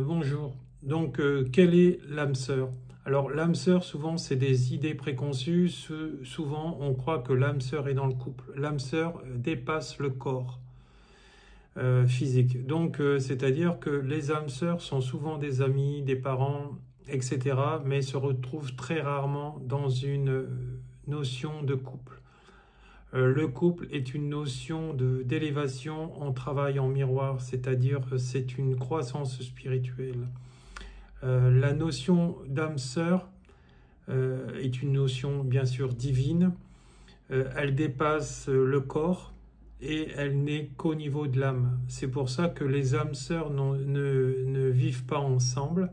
Bonjour. Donc, quelle est l'âme sœur? Alors, l'âme sœur, souvent, c'est des idées préconçues. Souvent, on croit que l'âme sœur est dans le couple. L'âme sœur dépasse le corps physique. Donc, c'est-à-dire que les âmes sœurs sont souvent des amis, des parents, etc., mais se retrouvent très rarement dans une notion de couple. Le couple est une notion d'élévation en travail en miroir, c'est-à-dire c'est une croissance spirituelle. La notion d'âme sœur est une notion bien sûr divine. Elle dépasse le corps et elle n'est qu'au niveau de l'âme. C'est pour ça que les âmes sœurs ne vivent pas ensemble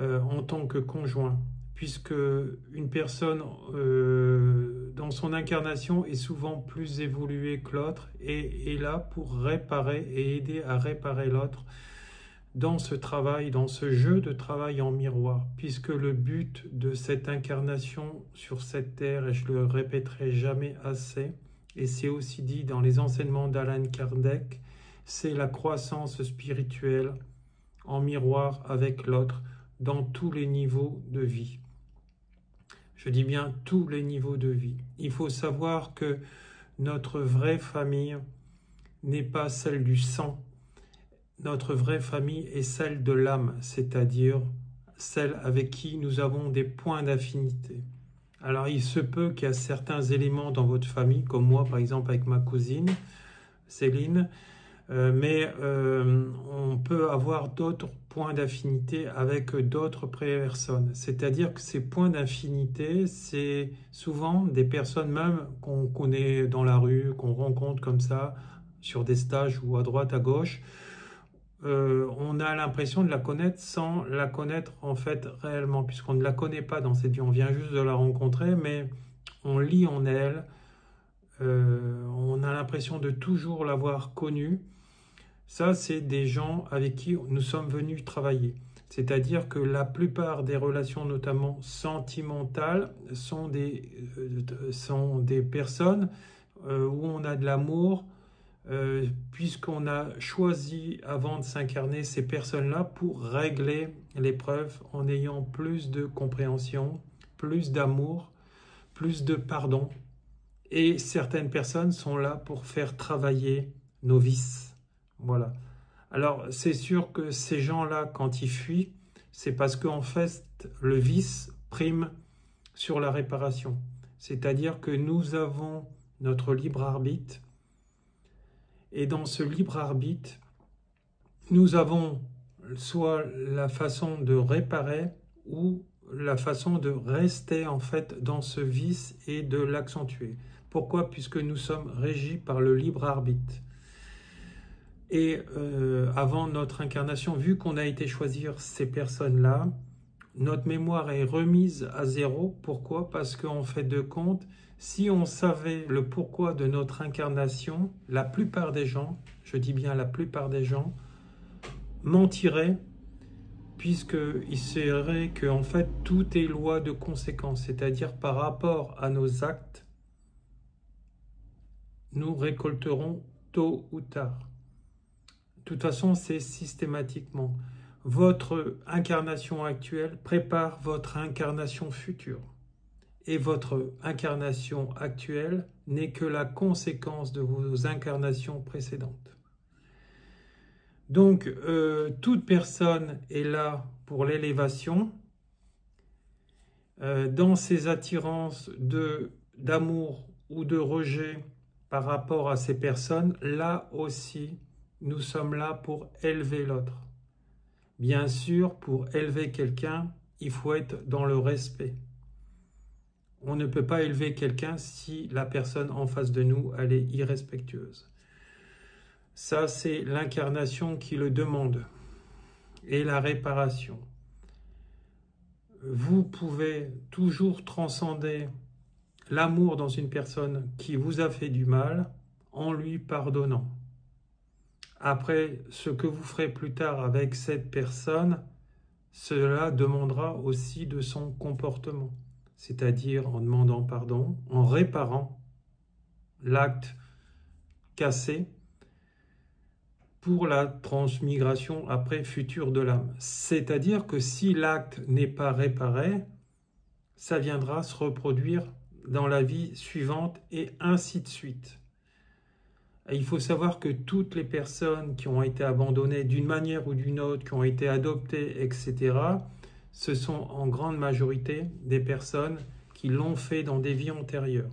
en tant que conjoints, puisque une personne dans son incarnation est souvent plus évoluée que l'autre et est là pour réparer et aider à réparer l'autre dans ce travail, dans ce jeu de travail en miroir, puisque le but de cette incarnation sur cette terre, et je le répéterai jamais assez, et c'est aussi dit dans les enseignements d'Allan Kardec, c'est la croissance spirituelle en miroir avec l'autre dans tous les niveaux de vie. Je dis bien tous les niveaux de vie. Il faut savoir que notre vraie famille n'est pas celle du sang. Notre vraie famille est celle de l'âme, c'est-à-dire celle avec qui nous avons des points d'affinité. Alors il se peut qu'il y a certains éléments dans votre famille, comme moi par exemple avec ma cousine Céline, mais on peut avoir d'autres points d'affinité avec d'autres personnes. C'est-à-dire que ces points d'affinité, c'est souvent des personnes même qu'on connaît dans la rue, qu'on rencontre comme ça, sur des stages ou à droite, à gauche. On a l'impression de la connaître sans la connaître en fait réellement, puisqu'on ne la connaît pas dans cette vie. On vient juste de la rencontrer, mais on lit en elle, on a l'impression de toujours l'avoir connue. Ça, c'est des gens avec qui nous sommes venus travailler. C'est-à-dire que la plupart des relations, notamment sentimentales, sont des personnes où on a de l'amour, puisqu'on a choisi avant de s'incarner ces personnes-là pour régler l'épreuve en ayant plus de compréhension, plus d'amour, plus de pardon. Et certaines personnes sont là pour faire travailler nos vices. Voilà. Alors, c'est sûr que ces gens-là, quand ils fuient, c'est parce qu'en fait, le vice prime sur la réparation. C'est-à-dire que nous avons notre libre arbitre. Et dans ce libre arbitre, nous avons soit la façon de réparer ou la façon de rester en fait dans ce vice et de l'accentuer. Pourquoi? Puisque nous sommes régis par le libre arbitre. Et avant notre incarnation, vu qu'on a été choisir ces personnes-là, notre mémoire est remise à zéro. Pourquoi? Parce qu'en fait de compte, si on savait le pourquoi de notre incarnation, la plupart des gens, je dis bien la plupart des gens, mentiraient, puisqu'il serait que en fait tout est loi de conséquence, c'est-à-dire par rapport à nos actes, nous récolterons tôt ou tard. De toute façon, c'est systématiquement. Votre incarnation actuelle prépare votre incarnation future. Et votre incarnation actuelle n'est que la conséquence de vos incarnations précédentes. Donc, toute personne est là pour l'élévation. Dans ses attirances d'amour ou de rejet par rapport à ces personnes, là aussi, nous sommes là pour élever l'autre. Bien sûr, pour élever quelqu'un, il faut être dans le respect. On ne peut pas élever quelqu'un si la personne en face de nous, elle est irrespectueuse. Ça, c'est l'incarnation qui le demande. Et la réparation. Vous pouvez toujours transcender l'amour dans une personne qui vous a fait du mal en lui pardonnant. Après, ce que vous ferez plus tard avec cette personne, cela demandera aussi de son comportement, c'est-à-dire en demandant pardon, en réparant l'acte cassé pour la transmigration après future de l'âme. C'est-à-dire que si l'acte n'est pas réparé, ça viendra se reproduire dans la vie suivante et ainsi de suite. Et il faut savoir que toutes les personnes qui ont été abandonnées d'une manière ou d'une autre, qui ont été adoptées, etc., ce sont en grande majorité des personnes qui l'ont fait dans des vies antérieures.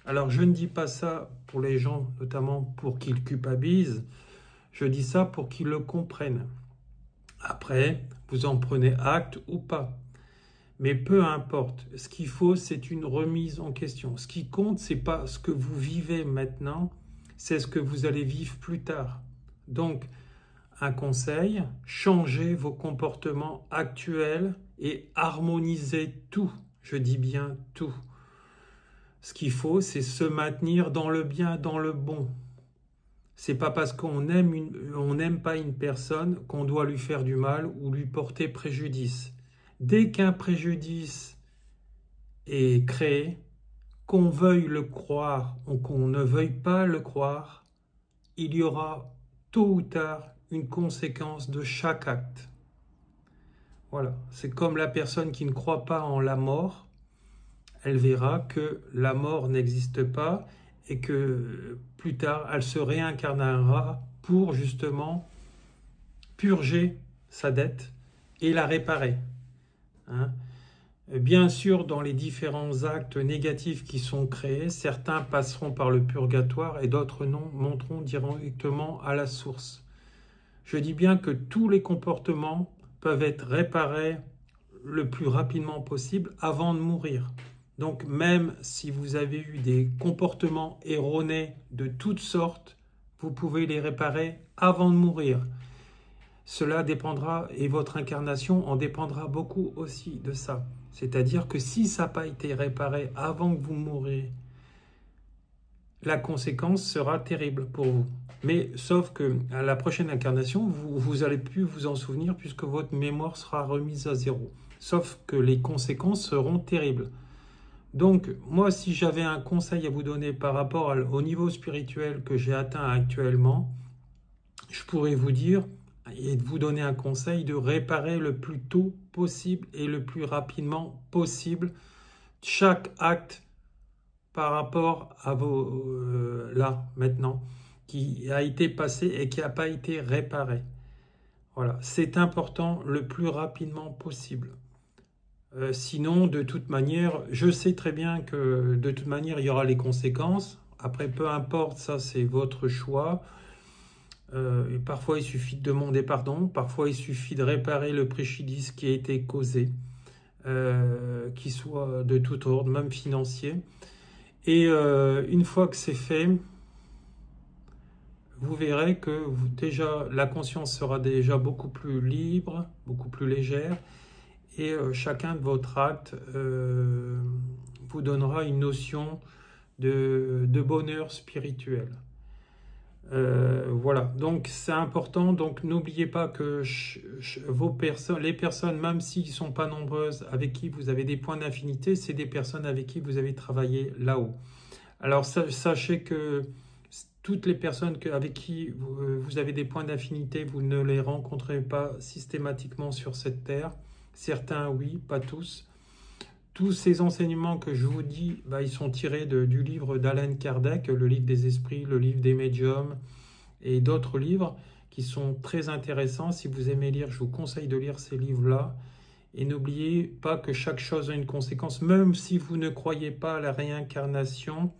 Alors je ne dis pas ça pour les gens, notamment pour qu'ils culpabilisent, je dis ça pour qu'ils le comprennent. Après, vous en prenez acte ou pas. Mais peu importe, ce qu'il faut, c'est une remise en question. Ce qui compte, ce n'est pas ce que vous vivez maintenant, c'est ce que vous allez vivre plus tard. Donc, un conseil, changez vos comportements actuels et harmonisez tout. Je dis bien tout. Ce qu'il faut, c'est se maintenir dans le bien, dans le bon. C'est pas parce qu'on n'aime pas une personne qu'on doit lui faire du mal ou lui porter préjudice. Dès qu'un préjudice est créé, qu'on veuille le croire ou qu'on ne veuille pas le croire, il y aura tôt ou tard une conséquence de chaque acte. Voilà, c'est comme la personne qui ne croit pas en la mort, elle verra que la mort n'existe pas et que plus tard, elle se réincarnera pour justement purger sa dette et la réparer. Hein? Bien sûr, dans les différents actes négatifs qui sont créés, certains passeront par le purgatoire et d'autres non, monteront directement à la source. Je dis bien que tous les comportements peuvent être réparés le plus rapidement possible avant de mourir. Donc même si vous avez eu des comportements erronés de toutes sortes, vous pouvez les réparer avant de mourir. Cela dépendra, et votre incarnation en dépendra beaucoup aussi de ça. C'est-à-dire que si ça n'a pas été réparé avant que vous mouriez, la conséquence sera terrible pour vous. Mais sauf que à la prochaine incarnation, vous n'allez plus vous en souvenir puisque votre mémoire sera remise à zéro. Sauf que les conséquences seront terribles. Donc, moi, si j'avais un conseil à vous donner par rapport au niveau spirituel que j'ai atteint actuellement, je pourrais vous dire et vous donner un conseil de réparer le plus tôt possible et le plus rapidement possible chaque acte par rapport à vos, là, maintenant, qui a été passé et qui n'a pas été réparé. Voilà, c'est important le plus rapidement possible. Sinon, de toute manière, je sais très bien que de toute manière, il y aura les conséquences. Après, peu importe, ça c'est votre choix. Et parfois, il suffit de demander pardon. Parfois, il suffit de réparer le préjudice qui a été causé, qui soit de tout ordre, même financier. Et une fois que c'est fait, vous verrez que déjà la conscience sera déjà beaucoup plus libre, beaucoup plus légère. Et chacun de votre acte vous donnera une notion de bonheur spirituel. Voilà, donc c'est important. Donc n'oubliez pas que les personnes, même s'ils ne sont pas nombreuses, avec qui vous avez des points d'affinité, c'est des personnes avec qui vous avez travaillé là-haut. Alors sachez que toutes les personnes avec qui vous avez des points d'affinité, vous ne les rencontrez pas systématiquement sur cette terre. Certains, oui, pas tous. Tous ces enseignements que je vous dis, ils sont tirés du livre d'Allan Kardec, le livre des esprits, le livre des médiums et d'autres livres qui sont très intéressants. Si vous aimez lire, je vous conseille de lire ces livres-là. Et n'oubliez pas que chaque chose a une conséquence. Même si vous ne croyez pas à la réincarnation,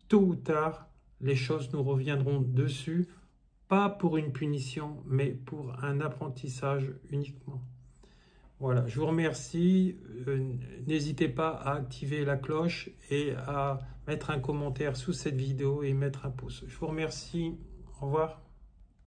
tôt ou tard, les choses nous reviendront dessus, pas pour une punition, mais pour un apprentissage uniquement. Voilà, je vous remercie. N'hésitez pas à activer la cloche et à mettre un commentaire sous cette vidéo et mettre un pouce. Je vous remercie. Au revoir.